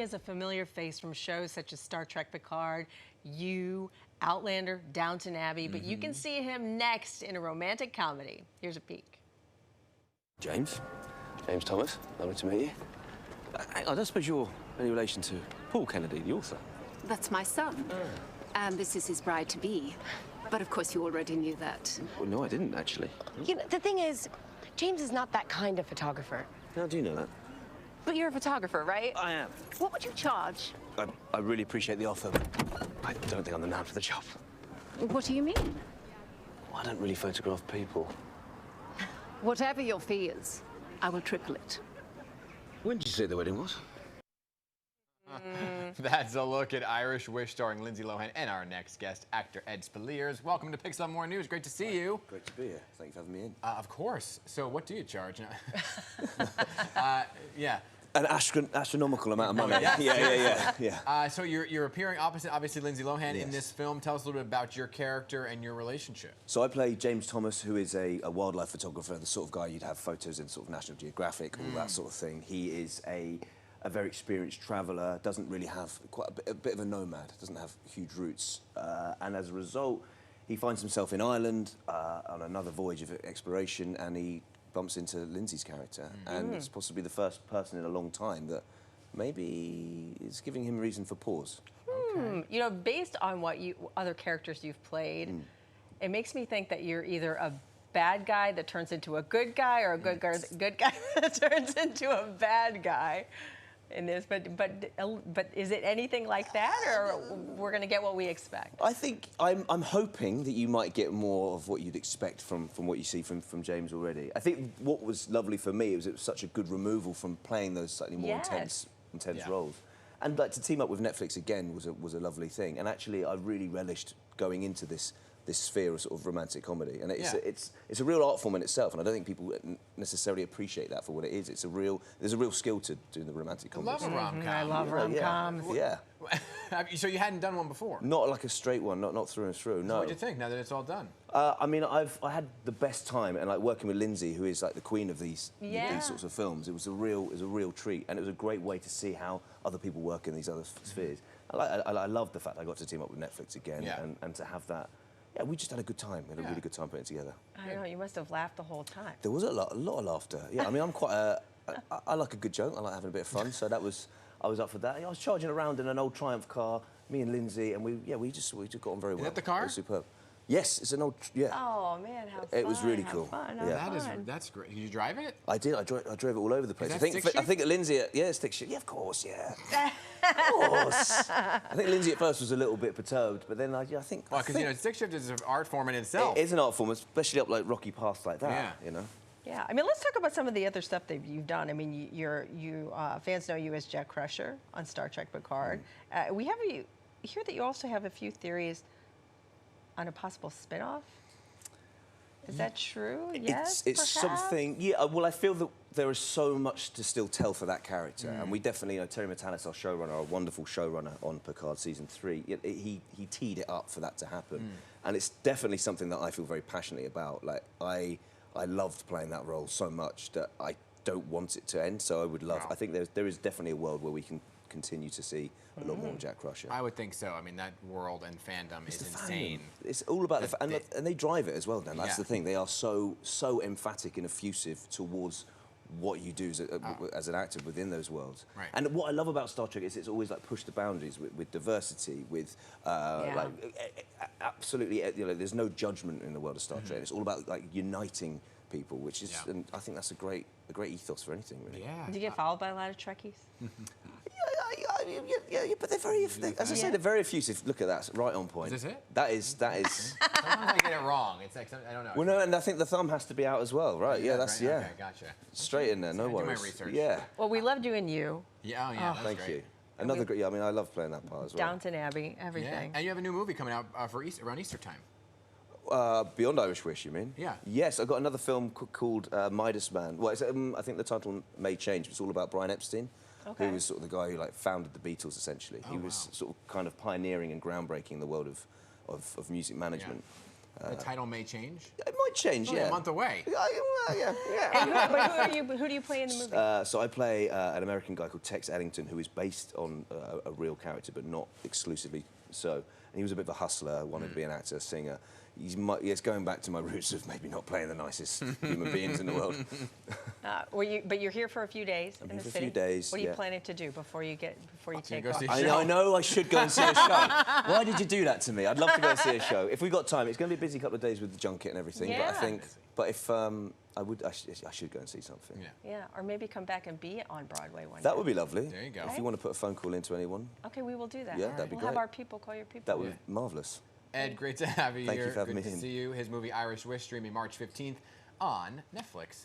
he is a familiar face from shows such as Star Trek Picard, You, Outlander, Downton Abbey, but you can see him next in a romantic comedy. Here's a peek. James Thomas, lovely to meet you. I don't suppose you're any relation to Paul Kennedy, the author? That's my son. And this is his bride-to-be. But of course you already knew that. Well, no, I didn't, actually. You know, the thing is, James is not that kind of photographer. How do you know that? But you're a photographer, right? I am. What would you charge? I really appreciate the offer, but I don't think I'm the man for the job. What do you mean? Well, I don't really photograph people. Whatever your fee is, I will triple it. When did you say the wedding was? That's a look at Irish Wish starring Lindsay Lohan and our next guest, actor Ed Speleers. Welcome to PIX11 Morning News. Great to see you. Great to be here. Thank you for having me in. Of course. So what do you charge? Yeah. An astronomical amount of money. Yeah. So you're appearing opposite, obviously, Lindsay Lohan in this film. Tell us a little bit about your character and your relationship. So I play James Thomas, who is a wildlife photographer, the sort of guy you'd have photos in sort of National Geographic, all that sort of thing. He is a very experienced traveller, doesn't really have, quite a bit of a nomad, doesn't have huge roots. And as a result, he finds himself in Ireland on another voyage of exploration, and he bumps into Lindsay's character, and it's possibly the first person in a long time that maybe is giving him reason for pause. Okay. You know, based on what other characters you've played, it makes me think that you're either a bad guy that turns into a good guy, or a good guy that turns into a bad guy in this. But is it anything like that, or we're going to get what we expect? I think I'm hoping that you might get more of what you'd expect from what you see from James already. I think what was lovely for me was it was such a good removal from playing those slightly more intense roles. And like to team up with Netflix again was a lovely thing. And actually, I really relished going into this sphere of sort of romantic comedy, and it's a real art form in itself, and I don't think people necessarily appreciate that for what it is. There's a real skill to doing the romantic comedy. I love a rom-com. I love rom-coms. Yeah. So you hadn't done one before? Not like a straight one, not through and through. No. What do you think now that it's all done? I mean, I had the best time, and like working with Lindsay, who is like the queen of these sorts of films. It was a real treat, and it was a great way to see how other people work in these other spheres. I loved the fact I got to team up with Netflix again, and to have that. Yeah, we just had a good time. We had a really good time putting it together. I know, you must have laughed the whole time. There was a lot of laughter. Yeah, I mean, I'm quite I like a good joke. I like having a bit of fun. So I was up for that. I was charging around in an old Triumph car, me and Lindsay, and we just got on very well. Is that the car? It was superb. Yes, it's an old, Oh man, how fun! It was really cool. Fun, That's great. Did you drive it? I did. I drove it all over the place. Is I that think stick shift? at Lindsay, stick shift. Yeah, of course, yeah. Of course. I think Lindsay at first was a little bit perturbed, but then I think. Well, because you know, stick shift is an art form in itself. It is an art form, especially up like rocky paths like that. Yeah. You know. Yeah, I mean, let's talk about some of the other stuff that you've done. I mean, fans know you as Jack Crusher on Star Trek Picard. We hear that you also have a few theories on a possible spin-off. Is that true? Yes, it's something. Yeah. Well, I feel that there is so much to still tell for that character, and we definitely, Terry Matalas, our showrunner, our wonderful showrunner on Picard season 3, he teed it up for that to happen, and it's definitely something that I feel very passionately about. Like I loved playing that role so much that I don't want it to end. So I would love. I think there is definitely a world where we can continue to see a lot more of Jack Crusher. I would think so. I mean, that world and fandom is insane. It's all about and they drive it as well, Dan. That's the thing. They are so emphatic and effusive towards what you do as an actor within those worlds. Right. And what I love about Star Trek is it's always like pushed the boundaries with diversity, with like absolutely, there's no judgment in the world of Star Trek. It's all about like uniting people, which is, and I think that's a great ethos for anything, really. Yeah. Did you get followed by a lot of Trekkies? Yeah, but they're very, as I say, they're very effusive. Look at that, right on point. Is this it? That is. Sometimes I get it wrong. It's like, I don't know. Well, no, and I think the thumb has to be out as well, right? Yeah, that's, right? Okay, gotcha. Straight in there, no worries. Do my research. Yeah. Well, we loved you and you. Yeah, that was Thank great. you. Another great, I mean, I love playing that part as well. Downton Abbey, everything. Yeah. And you have a new movie coming out for around Easter time. Beyond Irish Wish, you mean? Yeah. Yes, I got another film called Midas Man. Well, it's, I think the title may change. It's all about Brian Epstein, who was sort of the guy who like founded the Beatles, essentially. He was sort of kind of pioneering and groundbreaking in the world of music management. The title may change. It might change, Only yeah. a month away. But who do you play in the movie? So I play an American guy called Tex Eddington, who is based on a real character, but not exclusively so. And he was a bit of a hustler, wanted to be an actor, singer. It's going back to my roots of maybe not playing the nicest human beings in the world. But you're here for a few days in the for a city. few days, What are you yeah. planning to do before you take go off? see a I know I should go and see a show. Why did you do that to me? I'd love to go and see a show. If we got time, it's going to be a busy couple of days with the junket and everything. Yeah. But I think, if I should go and see something. Yeah, or maybe come back and be on Broadway one day. That would be lovely. There you go. If you want to put a phone call into anyone, Okay, we will do that. Yeah, that'd be We'll have great. our people call your people. that would be marvellous. Ed, great to have you Thank you here. for having Good me to in. see you. His movie Irish Wish streaming March 15th on Netflix.